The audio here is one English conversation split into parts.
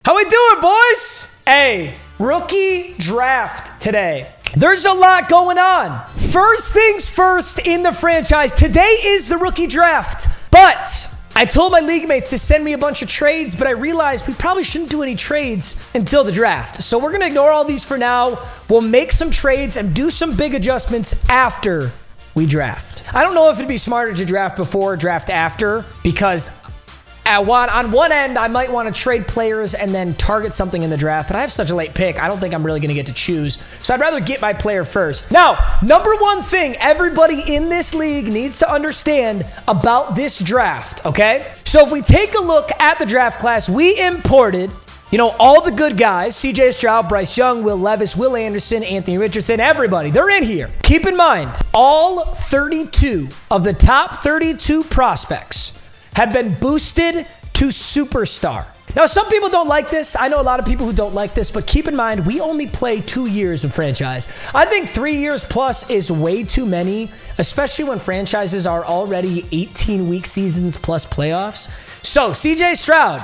How we doing, boys? Hey, rookie draft today. There's a lot going on. First things first in the franchise. Today is the rookie draft. But I told my league mates to send me a bunch of trades, but I realized we probably shouldn't do any trades until the draft. So we're going to ignore all these for now. We'll make some trades and do some big adjustments after we draft. I don't know if it'd be smarter to draft before or draft after, because on one end, I might want to trade players and then target something in the draft, but I have such a late pick, I don't think I'm really going to get to choose. So I'd rather get my player first. Now, number one thing everybody in this league needs to understand about this draft, okay? So if we take a look at the draft class, we imported, all the good guys: CJ Stroud, Bryce Young, Will Levis, Will Anderson, Anthony Richardson, everybody. They're in here. Keep in mind, all 32 of the top 32 prospects have been boosted to superstar. Now, some people don't like this. I know a lot of people who don't like this, but keep in mind, we only play 2 years of franchise. I think 3 years plus is way too many, especially when franchises are already 18-week seasons plus playoffs. So CJ Stroud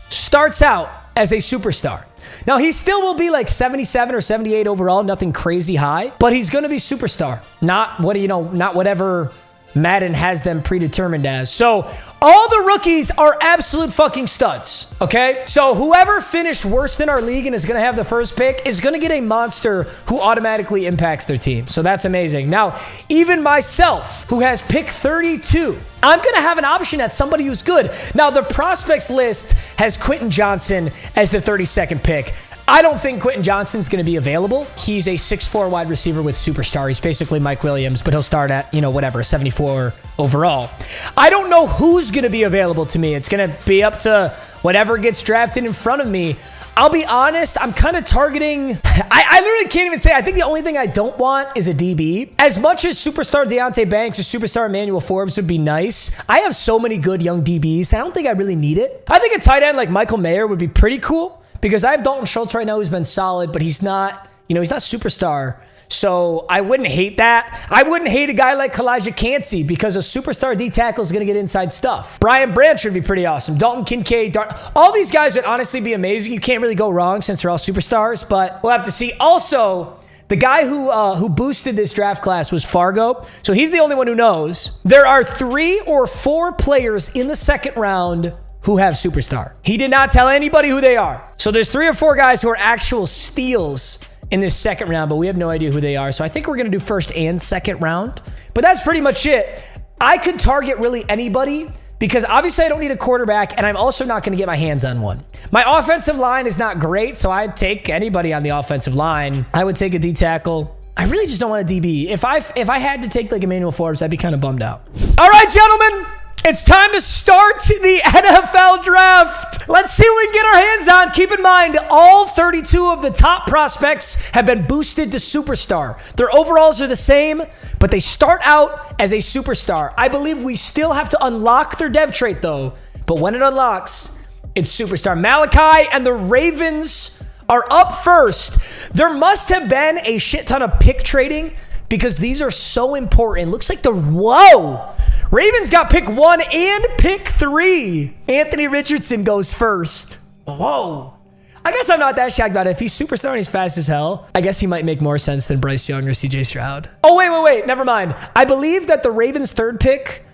starts out as a superstar. Now, he still will be like 77 or 78 overall, nothing crazy high, but he's going to be superstar, not whatever Madden has them predetermined as. So all the rookies are absolute fucking studs, okay? So whoever finished worst in our league and is going to have the first pick is going to get a monster who automatically impacts their team. So that's amazing. Now, even myself, who has pick 32, I'm going to have an option at somebody who's good. Now, the prospects list has Quentin Johnson as the 32nd pick. I don't think Quentin Johnson's going to be available. He's a 6'4" wide receiver with superstar. He's basically Mike Williams, but he'll start at, 74 overall. I don't know who's going to be available to me. It's going to be up to whatever gets drafted in front of me. I'll be honest, I'm kind of targeting... I literally can't even say. I think the only thing I don't want is a DB. As much as superstar Deonte Banks or superstar Emmanuel Forbes would be nice, I have so many good young DBs that I don't think I really need it. I think a tight end like Michael Mayer would be pretty cool, because I have Dalton Schultz right now who's been solid, but he's not, he's not superstar. So I wouldn't hate that. I wouldn't hate a guy like Kalijah Cansey, because a superstar D tackle is going to get inside stuff. Brian Branch would be pretty awesome. Dalton Kincaid, all these guys would honestly be amazing. You can't really go wrong since they're all superstars, but we'll have to see. Also, the guy who boosted this draft class was Fargo, so he's the only one who knows. There are 3 or 4 players in the second round who have superstar. He did not tell anybody who they are. So there's 3 or 4 guys who are actual steals in this second round, but we have no idea who they are. So I think we're going to do first and second round. But that's pretty much it. I could target really anybody, because obviously I don't need a quarterback, and I'm also not going to get my hands on one. My offensive line is not great, so I'd take anybody on the offensive line. I would take a D tackle. I really just don't want a DB. If I had to take like Emmanuel Forbes, I'd be kind of bummed out. All right, gentlemen. It's time to start the NFL draft. Let's see what we can get our hands on. Keep in mind, all 32 of the top prospects have been boosted to superstar. Their overalls are the same, but they start out as a superstar. I believe we still have to unlock their dev trait, though. But when it unlocks, it's superstar. Malachi and the Ravens are up first. There must have been a shit ton of pick trading, because these are so important. Looks like whoa! Ravens got pick 1 and pick 3. Anthony Richardson goes first. Whoa. I guess I'm not that shocked about it. If he's superstar and he's fast as hell, I guess he might make more sense than Bryce Young or CJ Stroud. Oh, wait. Never mind. I believe that the Ravens' third pick,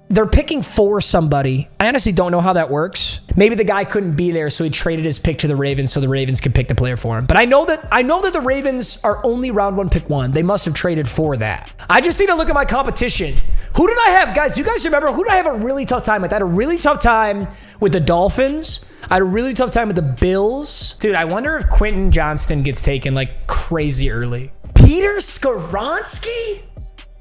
they're picking for somebody. I honestly don't know how that works. Maybe the guy couldn't be there, so he traded his pick to the Ravens so the Ravens could pick the player for him. But I know that the Ravens are only round 1, pick 1. They must have traded for that. I just need to look at my competition. Who did I have? Guys, do you guys remember who did I have a really tough time with? I had a really tough time with the Dolphins. I had a really tough time with the Bills. Dude, I wonder if Quentin Johnston gets taken like crazy early. Peter Skoronski?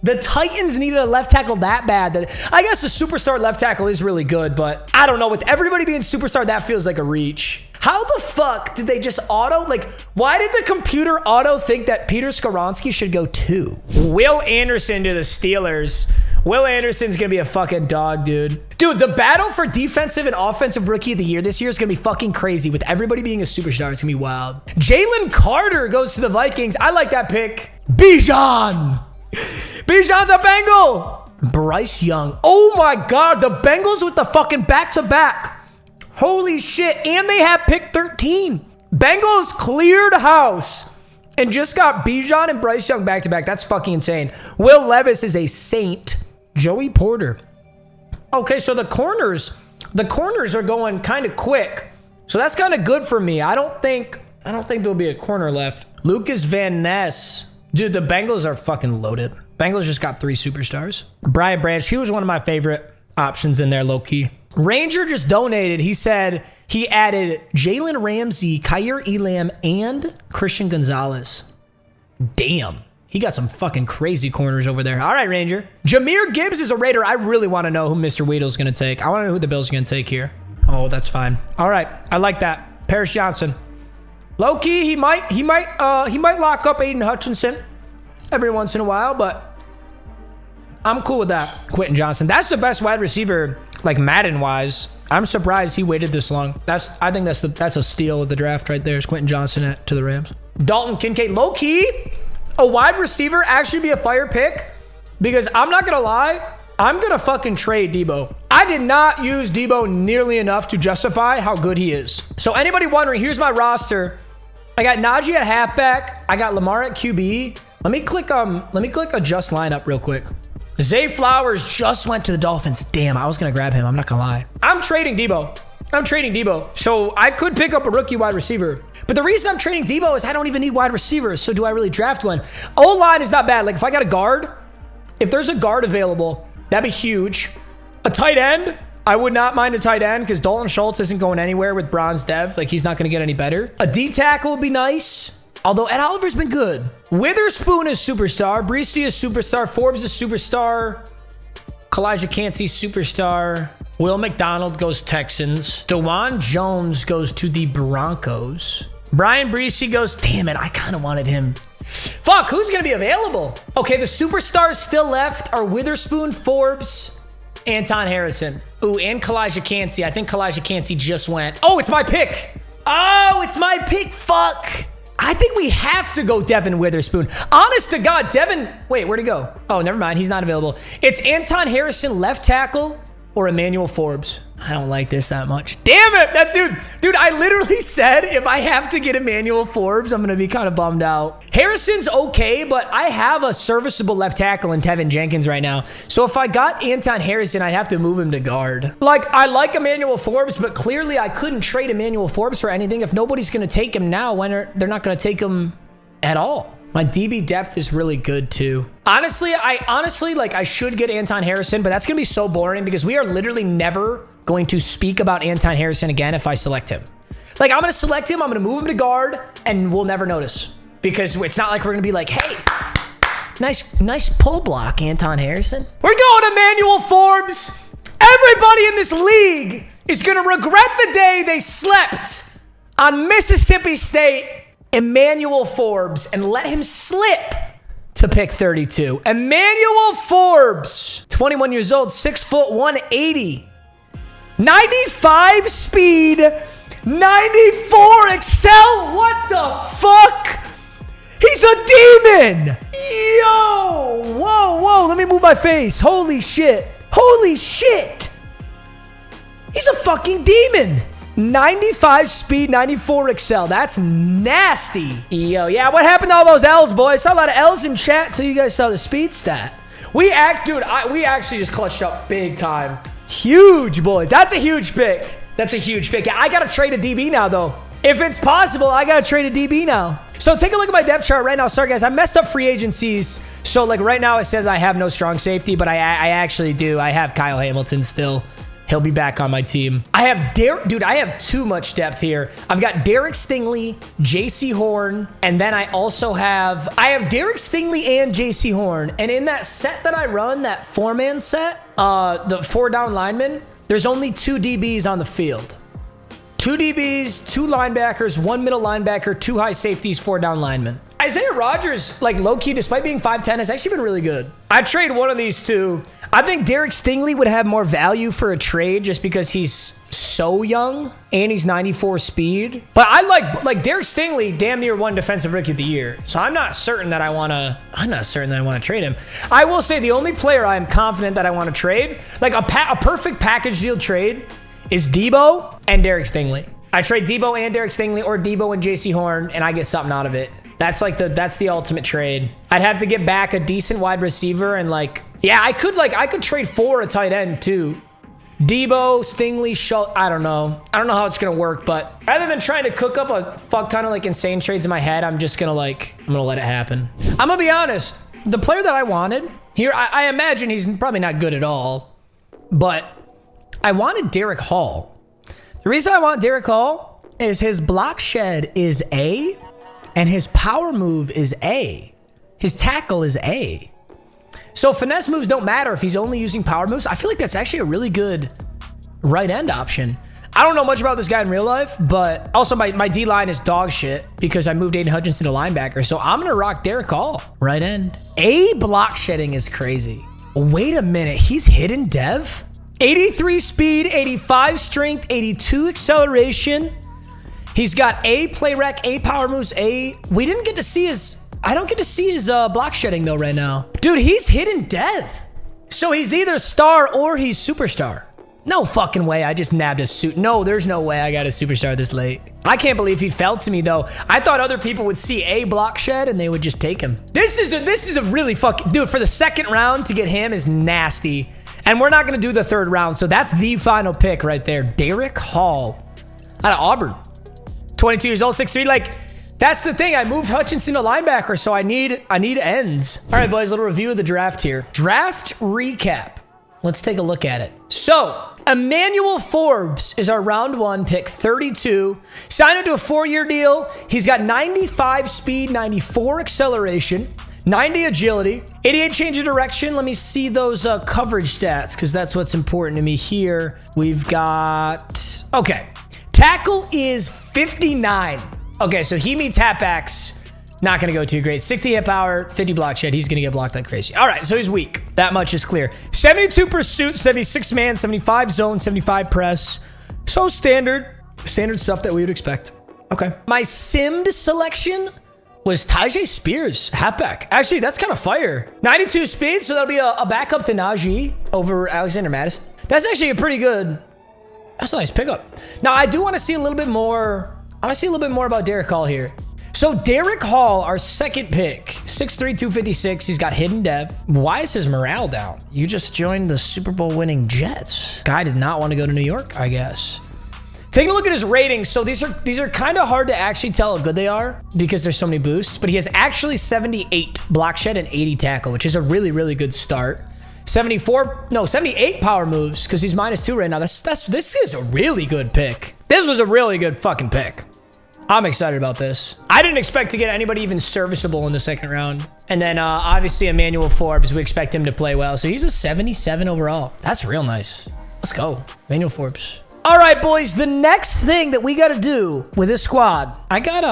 The Titans needed a left tackle that bad. I guess the superstar left tackle is really good, but I don't know. With everybody being superstar, that feels like a reach. How the fuck did they just auto? Why did the computer auto think that Peter Skoronski should go 2? Will Anderson to the Steelers. Will Anderson's going to be a fucking dog, dude. Dude, the battle for defensive and offensive rookie of the year this year is going to be fucking crazy. With everybody being a superstar, it's going to be wild. Jalen Carter goes to the Vikings. I like that pick. Bijan. Bijan's a Bengal. Bryce Young. Oh my God, the Bengals with the fucking back-to-back. Holy shit. And they have pick 13. Bengals cleared house and just got Bijan and Bryce Young back-to-back. That's fucking insane. Will Levis is a saint. Joey Porter. Okay, so the corners are going kind of quick. So that's kind of good for me. I don't think there'll be a corner left. Lucas Van Ness. Dude, the Bengals are fucking loaded. Bengals just got 3 superstars. Brian Branch, he was one of my favorite options in there, low-key. Ranger just donated. He said he added Jalen Ramsey, Kyer Elam, and Christian Gonzalez. Damn. He got some fucking crazy corners over there. All right, Ranger. Jahmyr Gibbs is a Raider. I really want to know who Mr. Weedle's going to take. I want to know who the Bills are going to take here. Oh, that's fine. All right. I like that. Paris Johnson. Low-key, he might lock up Aiden Hutchinson every once in a while, but I'm cool with that. Quentin Johnson. That's the best wide receiver, like Madden-wise. I'm surprised he waited this long. I think that's a steal of the draft right there. Is Quentin Johnson to the Rams. Dalton Kincaid. Low-key, a wide receiver actually be a fire pick because I'm not going to lie. I'm going to fucking trade Debo. I did not use Debo nearly enough to justify how good he is. So anybody wondering, here's my roster. I got Najee at halfback. I got Lamar at QB. Let me click adjust lineup real quick. Zay Flowers just went to the Dolphins. Damn, I was going to grab him. I'm not going to lie. I'm trading Debo. So I could pick up a rookie wide receiver. But the reason I'm trading Debo is I don't even need wide receivers. So do I really draft one? O-line is not bad. Like if I got a guard, if there's a guard available, that'd be huge. A tight end, I would not mind a tight end because Dalton Schultz isn't going anywhere with bronze dev. Like he's not going to get any better. A D-tackle would be nice. Although Ed Oliver's been good. Witherspoon is superstar. Breesy is superstar. Forbes is superstar. Kalijah Cansey superstar. Will McDonald goes Texans. DeJuan Jones goes to the Broncos. Brian Breesy goes, damn it, I kind of wanted him. Fuck, who's going to be available? Okay, the superstars still left are Witherspoon, Forbes, Anton Harrison. Ooh, and Kalijah Cansey. I think Kalijah Cansey just went. Oh, it's my pick. Fuck. I think we have to go Devin Witherspoon. Honest to God, Devin... Wait, where'd he go? Oh, never mind. He's not available. It's Anton Harrison, left tackle, or Emmanuel Forbes. I don't like this that much. Damn it! That dude, I literally said if I have to get Emmanuel Forbes, I'm going to be kind of bummed out. Harrison's okay, but I have a serviceable left tackle in Tevin Jenkins right now. So if I got Anton Harrison, I'd have to move him to guard. Like, I like Emmanuel Forbes, but clearly I couldn't trade Emmanuel Forbes for anything. If nobody's going to take him now, when they're not going to take him at all. My DB depth is really good too. Honestly, I should get Anton Harrison, but that's going to be so boring because we are literally never going to speak about Anton Harrison again if I select him. Like, I'm going to select him, I'm going to move him to guard, and we'll never notice. Because it's not like we're going to be like, hey, nice pull block, Anton Harrison. We're going Emmanuel Forbes. Everybody in this league is going to regret the day they slept on Mississippi State Emmanuel Forbes and let him slip to pick 32. Emmanuel Forbes, 21 years old, 6 foot 180, 95 speed, 94 excel. What the fuck? He's a demon. Yo, whoa, let me move my face. Holy shit. He's a fucking demon. 95 speed, 94 excel. That's nasty. Yo, yeah, what happened to all those L's, boys? Saw a lot of L's in chat until you guys saw the speed stat. We actually just clutched up big time. Huge, boys. That's a huge pick. Yeah, I got to trade a DB now, though. If it's possible, I got to trade a DB now. So take a look at my depth chart right now. Sorry, guys, I messed up free agencies. So, like, right now it says I have no strong safety, but I actually do. I have Kyle Hamilton still. He'll be back on my team. I have too much depth here. I've got Derek Stingley, JC Horn, and then I also have Derek Stingley and JC Horn. And in that set that I run, that 4-man set, the 4 down linemen, there's only 2 DBs on the field. 2 DBs, 2 linebackers, 1 middle linebacker, 2 high safeties, 4 down linemen. Isaiah Rodgers, like low-key, despite being 5'10", has actually been really good. I'd trade one of these two. I think Derek Stingley would have more value for a trade just because he's so young and he's 94 speed. But I like Derek Stingley damn near won Defensive Rookie of the Year. So I'm not certain that I want to trade him. I will say the only player I am confident that I want to trade, like a perfect package deal trade, is Debo and Derek Stingley. I trade Debo and Derek Stingley or Debo and JC Horn, and I get something out of it. That's like that's the ultimate trade. I'd have to get back a decent wide receiver and like, yeah, I could trade for a tight end too. Debo, Stingley, Schultz, I don't know. I don't know how it's going to work, but rather than trying to cook up a fuck ton of like insane trades in my head, I'm just going to like, I'm going to let it happen. I'm going to be honest. The player that I wanted here, I imagine he's probably not good at all, but I wanted Derek Hall. The reason I want Derek Hall is his block shed is A and his power move is A. His tackle is A. So finesse moves don't matter if he's only using power moves. I feel like that's actually a really good right end option. I don't know much about this guy in real life, but also my D-line is dog shit because I moved Aiden Hutchinson to linebacker. So I'm going to rock Derek Hall, right end. A block shedding is crazy. Wait a minute. He's hidden dev? 83 speed, 85 strength, 82 acceleration. He's got A play rec, A power moves, A. We didn't get to see his... I don't get to see his block shedding though right now. Dude, he's hidden dev. So he's either star or he's superstar. No fucking way I just nabbed a suit. No, there's no way I got a superstar this late. I can't believe he fell to me though. I thought other people would see a block shed and they would just take him. This is a really fucking... Dude, for the second round to get him is nasty. And we're not going to do the third round. So that's the final pick right there. Derek Hall out of Auburn. 22 years old, 6'3". Like... That's the thing. I moved Hutchinson to linebacker, so I need ends. All right, boys, a little review of the draft here. Draft recap. Let's take a look at it. So, Emmanuel Forbes is our round 1 pick, 32. Signed into a 4-year deal. He's got 95 speed, 94 acceleration, 90 agility, 88 change of direction. Let me see those coverage stats because that's what's important to me here. We've got... Okay. Tackle is 59. Okay, so he meets halfbacks. Not going to go too great. 60 hit power, 50 block shed. He's going to get blocked like crazy. All right, so he's weak. That much is clear. 72 pursuit, 76 man, 75 zone, 75 press. So standard stuff that we would expect. Okay. My simmed selection was Tyjae Spears, halfback. Actually, that's kind of fire. 92 speed, so that'll be a backup to Najee over Alexander Madison. That's actually a pretty good... That's a nice pickup. Now, I do want to see a little bit more... I want to see a little bit more about Derek Hall here. So Derek Hall, our second pick, 6'3", 256. He's got hidden dev. Why is his morale down? You just joined the Super Bowl winning Jets. Guy did not want to go to New York, I guess. Taking a look at his ratings. So these are kind of hard to actually tell how good they are because there's so many boosts. But he has actually 78 block shed and 80 tackle, which is a really, really good start. 78 power moves because he's -2 right now. This is a really good pick. This was a really good fucking pick. I'm excited about this. I didn't expect to get anybody even serviceable in the second round. And then obviously Emmanuel Forbes, we expect him to play well. So he's a 77 overall. That's real nice. Let's go. Emmanuel Forbes. All right, boys. The next thing that we got to do with this squad, I got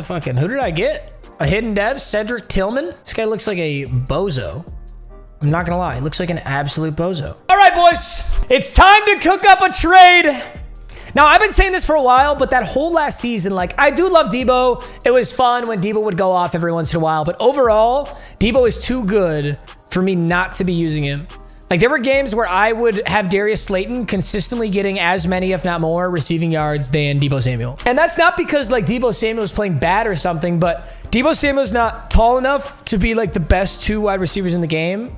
fucking, who did I get? A hidden dev, Cedric Tillman. This guy looks like a bozo. I'm not gonna lie, he looks like an absolute bozo. All right, boys, it's time to cook up a trade. Now, I've been saying this for a while, but that whole last season, like, I do love Debo. It was fun when Debo would go off every once in a while, but overall, Debo is too good for me not to be using him. Like, there were games where I would have Darius Slayton consistently getting as many, if not more, receiving yards than Deebo Samuel. And that's not because, like, Deebo Samuel is playing bad or something, but Deebo Samuel's not tall enough to be, like, the best 2 wide receivers in the game.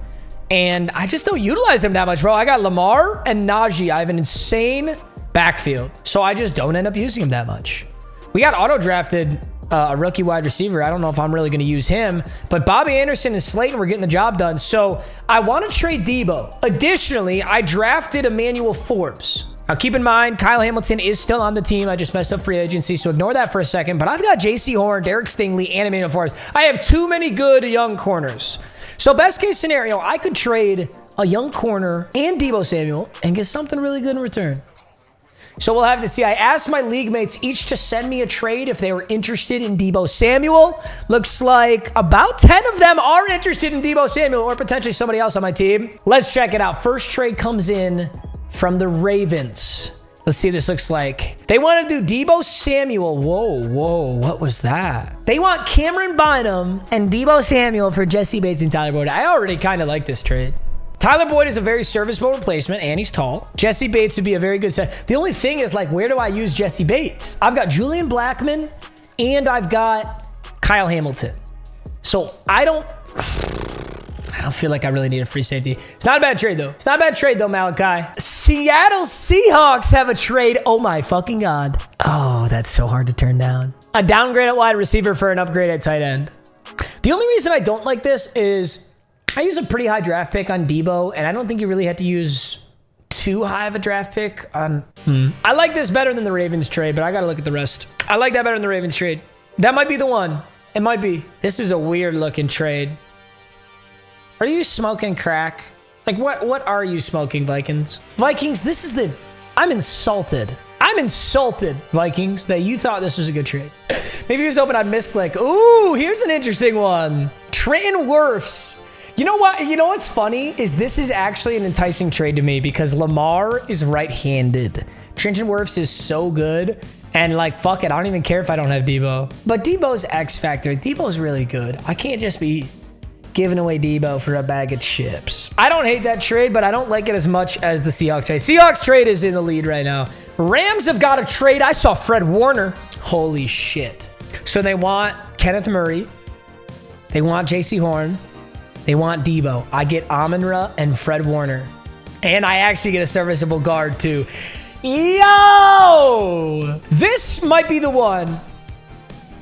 And I just don't utilize him that much, bro. I got Lamar and Najee. I have an insane backfield. So I just don't end up using him that much. We got auto-drafted a rookie wide receiver. I don't know if I'm really going to use him. But Bobby Anderson and Slayton were getting the job done. So I want to trade Debo. Additionally, I drafted Emmanuel Forbes. Now, keep in mind, Kyle Hamilton is still on the team. I just messed up free agency, so ignore that for a second. But I've got J.C. Horn, Derek Stingley, and Emmanuel Forbes. I have too many good young corners. So best case scenario, I could trade a young corner and Deebo Samuel and get something really good in return. So we'll have to see. I asked my league mates each to send me a trade if they were interested in Deebo Samuel. Looks like about 10 of them are interested in Deebo Samuel or potentially somebody else on my team. Let's check it out. First trade comes in from the Ravens. Let's see what this looks like. They want to do Deebo Samuel. Whoa, what was that? They want Cameron Bynum and Deebo Samuel for Jesse Bates and Tyler Boyd. I already kind of like this trade. Tyler Boyd is a very serviceable replacement, and he's tall. Jesse Bates would be a very good set. The only thing is, like, where do I use Jesse Bates? I've got Julian Blackmon, and I've got Kyle Hamilton. So I don't feel like I really need a free safety. It's not a bad trade, though. It's not a bad trade, though, Malachi. Seattle Seahawks have a trade. Oh, my fucking God. Oh, that's so hard to turn down. A downgrade at wide receiver for an upgrade at tight end. The only reason I don't like this is I use a pretty high draft pick on Debo, and I don't think you really have to use too high of a draft pick on... I like this better than the Ravens trade, but I got to look at the rest. I like that better than the Ravens trade. That might be the one. It might be. This is a weird looking trade. Are you smoking crack? Like, what are you smoking, Vikings? Vikings, this is the... I'm insulted. I'm insulted, Vikings, that you thought this was a good trade. Maybe he was hoping I'd misclick. Ooh, here's an interesting one. Trenton Wirfs. You know what? You know what's funny is this is actually an enticing trade to me because Lamar is right-handed. Trenton Wirfs is so good. And like, fuck it. I don't even care if I don't have Debo. But Debo's X factor. Debo's really good. I can't just be giving away Debo for a bag of chips. I don't hate that trade, but I don't like it as much as the Seahawks trade. Seahawks trade is in the lead right now. Rams have got a trade. I saw Fred Warner. Holy shit. So they want Kenneth Murray. They want JC Horn. They want Debo. I get Amon-Ra and Fred Warner. And I actually get a serviceable guard too. Yo! This might be the one.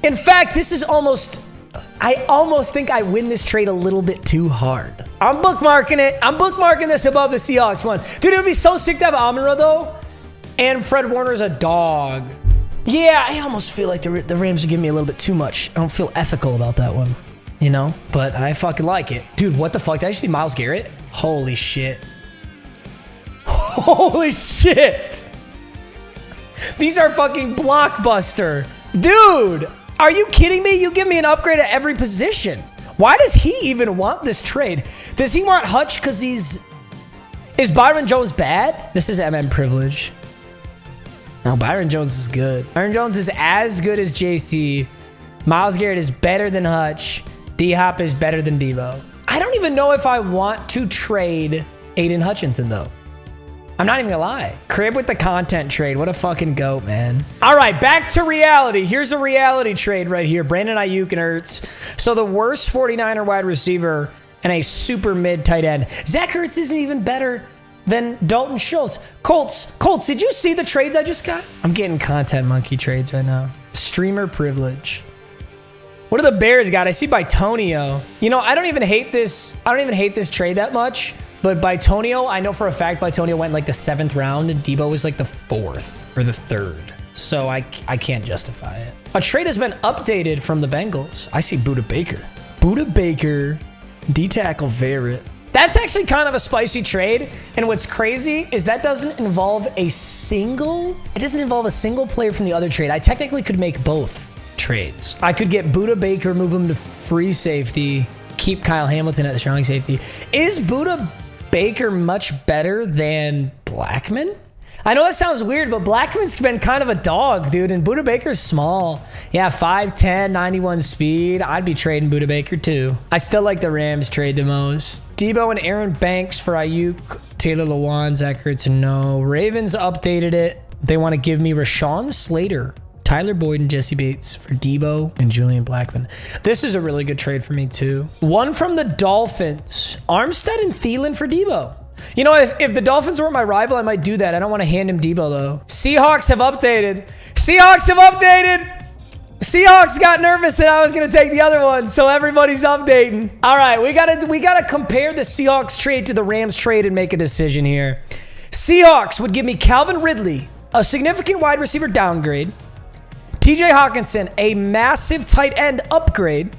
In fact, this is almost... I almost think I win this trade a little bit too hard. I'm bookmarking it. I'm bookmarking this above the Seahawks one. Dude, it would be so sick to have Amon-Ra though. And Fred Warner's a dog. Yeah, I almost feel like the Rams are giving me a little bit too much. I don't feel ethical about that one. You know? But I fucking like it. Dude, what the fuck? Did I see Myles Garrett? Holy shit. Holy shit. These are fucking blockbuster. Dude, are you kidding me? You give me an upgrade at every position. Why does he even want this trade? Does he want Hutch because he's... Is Byron Jones bad? This is MM privilege. No, Byron Jones is good. Byron Jones is as good as JC. Myles Garrett is better than Hutch. D-Hop is better than Debo. I don't even know if I want to trade Aiden Hutchinson, though. I'm not even gonna lie. Crib with the content trade. What a fucking goat, man. All right, back to reality. Here's a reality trade right here. Brandon Ayuk and Ertz. So the worst 49er wide receiver and a super mid tight end. Zach Ertz isn't even better than Dalton Schultz. Colts, did you see the trades I just got? I'm getting content monkey trades right now. Streamer privilege. What do the Bears got? I see Bitonio. You know, I don't even hate this trade that much. But Bitonio, I know for a fact Bitonio went like the 7th round and Debo was like the 4th or the 3rd. So I can't justify it. A trade has been updated from the Bengals. I see Budda Baker. Budda Baker, D-tackle Verrett. That's actually kind of a spicy trade. And what's crazy is that doesn't involve a single player from the other trade. I technically could make both trades. I could get Budda Baker, move him to free safety, keep Kyle Hamilton at the strong safety. Is Budda Baker much better than Blackmon? I know that sounds weird, but Blackman's been kind of a dog, dude, and Budda Baker's small. Yeah, 5'10", 91 speed. I'd be trading Budda Baker too. I still like the Rams trade the most. Debo and Aaron Banks for Ayuk, Taylor Lewan, Zach Ertz, no. Ravens updated it. They want to give me Rashawn Slater, Tyler Boyd, and Jesse Bates for Debo and Julian Blackmon. This is a really good trade for me too. One from the Dolphins. Armstead and Thielen for Debo. You know, if the Dolphins weren't my rival, I might do that. I don't want to hand him Debo though. Seahawks have updated. Seahawks got nervous that I was going to take the other one, so everybody's updating. All right, we gotta compare the Seahawks trade to the Rams trade and make a decision here. Seahawks would give me Calvin Ridley, a significant wide receiver downgrade, TJ Hawkinson, a massive tight end upgrade.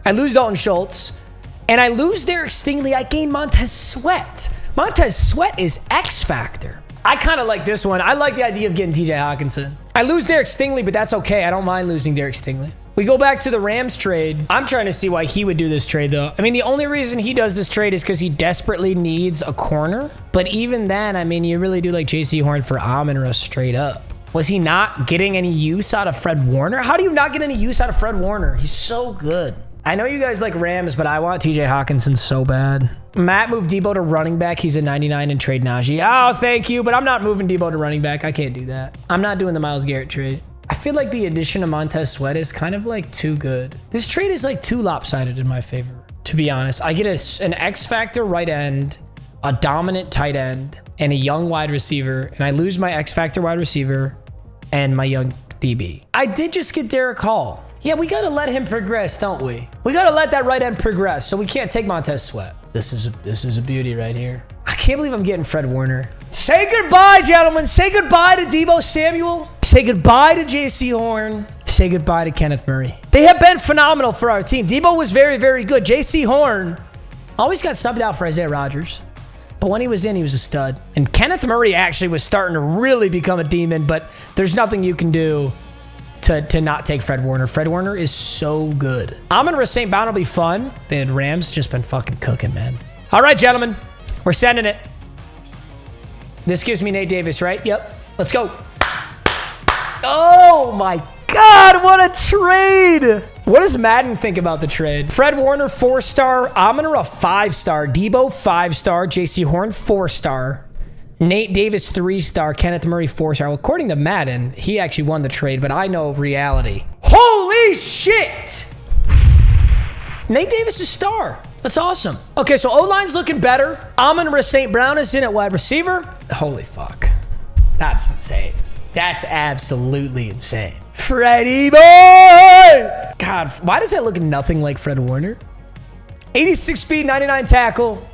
I lose Dalton Schultz, and I lose Derek Stingley. I gain Montez Sweat. Montez Sweat is X factor. I kind of like this one. I like the idea of getting TJ Hawkinson. I lose Derek Stingley, but that's okay. I don't mind losing Derek Stingley. We go back to the Rams trade. I'm trying to see why he would do this trade, though. I mean, the only reason he does this trade is because he desperately needs a corner. But even then, I mean, you really do like JC Horn for Amon-Ra straight up. Was he not getting any use out of Fred Warner? How do you not get any use out of Fred Warner? He's so good. I know you guys like Rams, but I want TJ Hawkinson so bad. Matt moved Debo to running back. He's a 99 in trade Najee. Oh, thank you. But I'm not moving Debo to running back. I can't do that. I'm not doing the Myles Garrett trade. I feel like the addition of Montez Sweat is kind of like too good. This trade is like too lopsided in my favor, to be honest. I get an X factor right end, a dominant tight end, and a young wide receiver, and I lose my X factor wide receiver and my young DB. I did just get Derek Hall. Yeah, we got to let him progress, don't we? We got to let that right end progress, so we can't take Montez Sweat. This is a beauty right here. I can't believe I'm getting Fred Warner. Say goodbye, gentlemen. Say goodbye to Deebo Samuel. Say goodbye to JC Horn. Say goodbye to Kenneth Murray. They have been phenomenal for our team. Deebo was very, very good. JC Horn always got subbed out for Isaiah Rodgers. But when he was in, he was a stud. And Kenneth Murray actually was starting to really become a demon, but there's nothing you can do to not take Fred Warner. Fred Warner is so good. Amon-Ra St. Brown will be fun. The Rams just been fucking cooking, man. All right, gentlemen. We're sending it. This gives me Nate Davis, right? Yep. Let's go. Oh, my God. What a trade. What does Madden think about the trade? Fred Warner, 4-star. Amon-Ra, 5-star. Debo, 5-star. JC Horn, 4-star. Nate Davis, 3-star. Kenneth Murray, 4-star. Well, according to Madden, he actually won the trade, but I know reality. Holy shit! Nate Davis is star. That's awesome. Okay, so O-line's looking better. Amon-Ra St. Brown is in at wide receiver. Holy fuck. That's insane. That's absolutely insane. Freddie boy! God, why does that look nothing like Fred Warner? 86 speed, 99 tackle.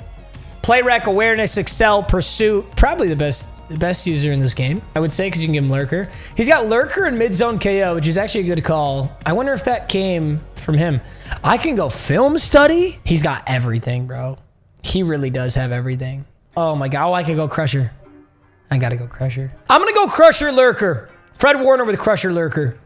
Play rec, awareness, excel, pursuit. Probably the best user in this game, I would say, because you can give him lurker. He's got lurker and mid-zone KO, which is actually a good call. I wonder if that came from him. I can go film study. He's got everything, bro. He really does have everything. Oh my God. Oh, I can go crusher. I got to go crusher. I'm going to go crusher lurker. Fred Warner with crusher lurker.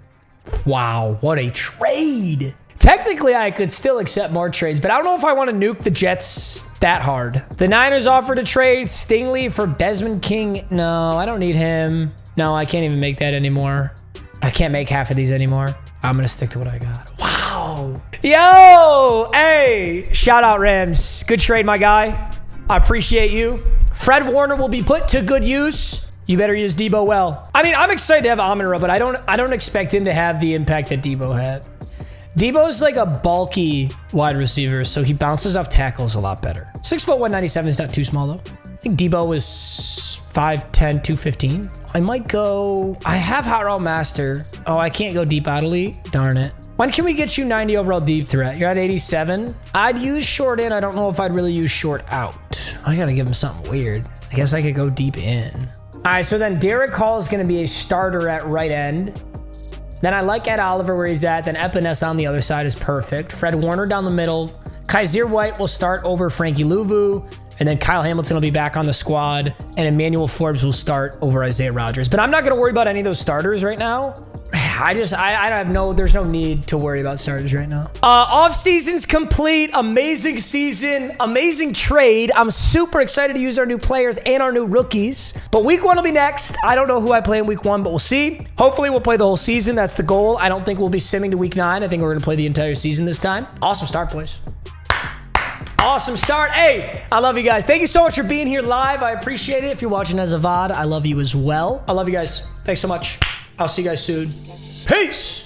Wow. What a trade. Technically, I could still accept more trades, but I don't know if I want to nuke the Jets that hard. The Niners offered a trade Stingley for Desmond King. No, I don't need him. No, I can't even make that anymore. I can't make half of these anymore. I'm going to stick to what I got. Wow. Yo, hey, shout out Rams. Good trade, my guy. I appreciate you. Fred Warner will be put to good use. You better use Debo well. I mean, I'm excited to have Amon-Ra, but I don't expect him to have the impact that Debo had. Debo's like a bulky wide receiver, so he bounces off tackles a lot better. 6'1", 197 is not too small, though. I think Debo was 5'10", 215. I might go... I have Hot Route Master. Oh, I can't go deep out elite. Darn it. When can we get you 90 overall deep threat? You're at 87. I'd use short in. I don't know if I'd really use short out. I gotta give him something weird. I guess I could go deep in. All right, so then Derek Hall is going to be a starter at right end. Then I like Ed Oliver where he's at. Then Epinesa on the other side is perfect. Fred Warner down the middle. Kaiser White will start over Frankie Louvu. And then Kyle Hamilton will be back on the squad. And Emmanuel Forbes will start over Isaiah Rodgers. But I'm not going to worry about any of those starters right now. There's no need to worry about starters right now. Off season's complete. Amazing season. Amazing trade. I'm super excited to use our new players and our new rookies. But week 1 will be next. I don't know who I play in week 1, but we'll see. Hopefully we'll play the whole season. That's the goal. I don't think we'll be simming to week 9. I think we're going to play the entire season this time. Awesome start, boys. Awesome start. Hey, I love you guys. Thank you so much for being here live. I appreciate it. If you're watching as a VOD, I love you as well. I love you guys. Thanks so much. I'll see you guys soon. Peace.